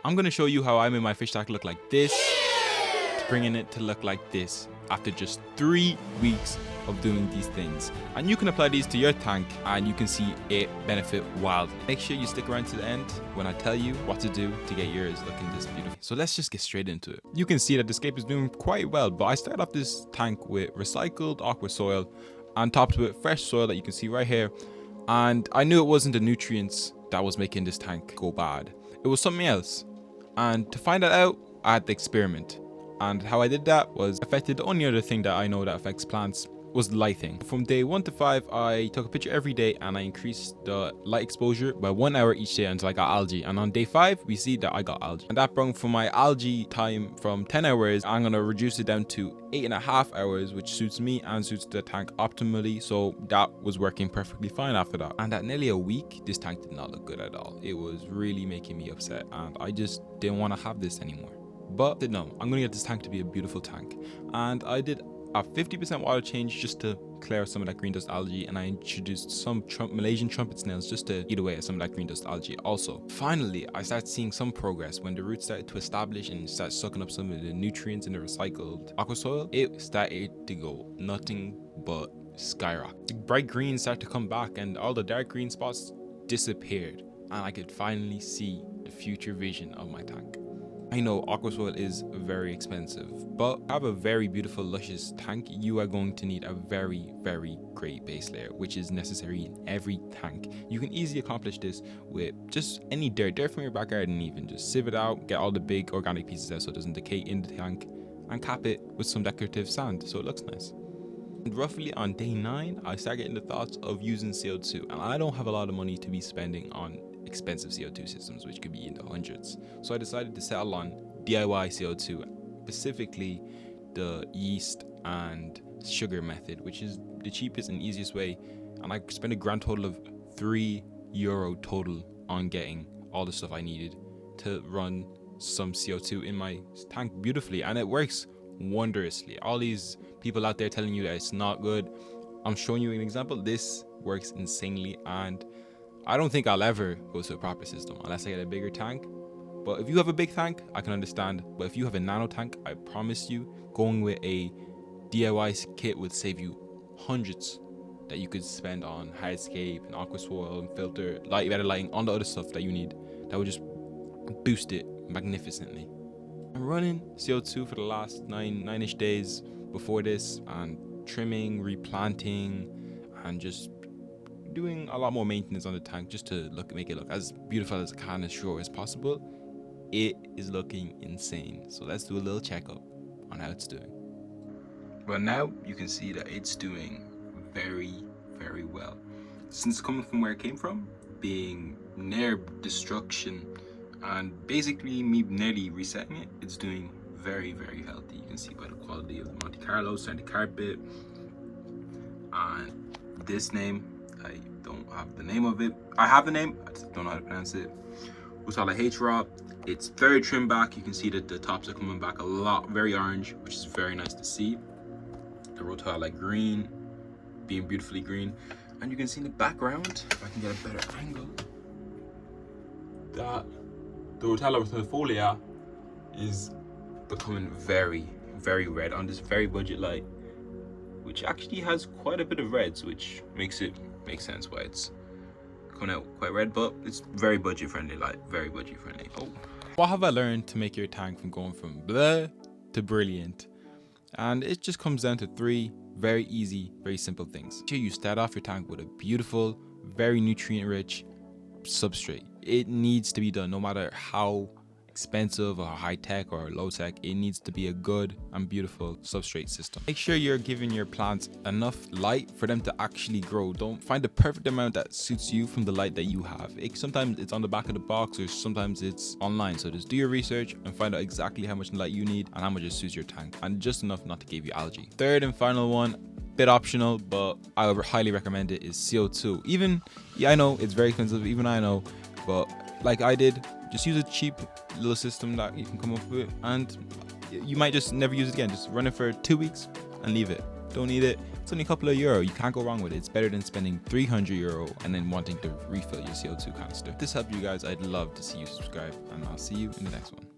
I'm going to show you how I made my fish tank look like this to bringing it to look like this after just 3 weeks of doing these things. And you can apply these to your tank and you can see it benefit wildly. Make sure you stick around to the end when I tell you what to do to get yours looking this beautiful. So let's just get straight into it. You can see that the scape is doing quite well, but I started off this tank with recycled aqua soil and topped with fresh soil that you can see right here. And I knew it wasn't the nutrients that was making this tank go bad. It was something else. And to find that out, I had to experiment. And how I did that was affected. The only other thing that I know that affects plants was lighting. From day 1 to 5, I took a picture every day and I increased the light exposure by 1 hour each day until I got algae. And on day 5, we see that I got algae. And that brought from my algae time from 10 hours, I'm gonna reduce it down to 8.5 hours, which suits me and suits the tank optimally. So that was working perfectly fine after that. And at nearly a week, this tank did not look good at all. It was really making me upset and I just didn't want to have this anymore. But no, I'm gonna get this tank to be a beautiful tank. And I did a 50% water change just to clear some of that green dust algae, and I introduced some Malaysian trumpet snails just to eat away at some of that green dust algae also. Finally, I started seeing some progress when the roots started to establish and start sucking up some of the nutrients in the recycled aqua soil. It started to go nothing but skyrocket. The bright green started to come back and all the dark green spots disappeared, and I could finally see the future vision of my tank. I know aqua soil is very expensive, but to have a very beautiful luscious tank, you are going to need a very great base layer, which is necessary in every tank. You can easily accomplish this with just any dirt from your back garden. Even just sieve it out, get all the big organic pieces out so it doesn't decay in the tank, and cap it with some decorative sand so it looks nice. And roughly on day 9, I start getting the thoughts of using CO2, and I don't have a lot of money to be spending on expensive CO2 systems, which could be in the hundreds. So I decided to settle on DIY CO2, specifically the yeast and sugar method, which is the cheapest and easiest way. And I spent a grand total of €3 total on getting all the stuff I needed to run some CO2 in my tank beautifully, and it works wondrously. All these people out there telling you that it's not good, I'm showing you an example. This works insanely, and I don't think I'll ever go to a proper system unless I get a bigger tank. But if you have a big tank, I can understand. But if you have a nano tank, I promise you, going with a DIY kit would save you hundreds that you could spend on hardscape and aqua soil and filter, better lighting, on the other stuff that you need. That would just boost it magnificently. I'm running CO2 for the last nine-ish days before this, and trimming, replanting, and just doing a lot more maintenance on the tank just to make it look as beautiful as it can, as sure as possible. It is looking insane. So let's do a little checkup on how it's doing. Well, now you can see that it's doing very well. Since coming from where it came from, being near destruction and basically me nearly resetting it, it's doing very healthy. You can see by the quality of the Monte Carlo, Sandy carpet, and this name, I don't have the name of it. I have the name, I just don't know how to pronounce it. Usala H-Raw. It's third trim back. You can see that the tops are coming back a lot, very orange, which is very nice to see. The Rotala green, being beautifully green. And you can see in the background, if I can get a better angle, that the Rotala Rotifolia is becoming very red on this very budget light, which actually has quite a bit of reds, which makes sense why it's coming out quite red, but it's very budget friendly light, very budget friendly. Oh, what have I learned to make your tank from going from blah to brilliant? And it just comes down to 3 very easy, very simple things. Make sure you start off your tank with a beautiful, very nutrient rich substrate. It needs to be done no matter how expensive or high tech or low tech. It needs to be a good and beautiful substrate system. Make sure you're giving your plants enough light for them to actually grow. Don't find the perfect amount that suits you from the light that you have. Sometimes it's on the back of the box, or sometimes it's online. So just do your research and find out exactly how much light you need and how much it suits your tank, and just enough not to give you algae. Third and final one, bit optional, but I would highly recommend it, is CO2. I know it's very expensive, even I know, but like I did, just use a cheap little system that you can come up with, and you might just never use it again. Just run it for 2 weeks and leave it. don't need it. It's only a couple of euro. You can't go wrong with it. It's better than spending 300 euro and then wanting to refill your CO2 canister. If this helped you guys, I'd love to see you subscribe, and I'll see you in the next one.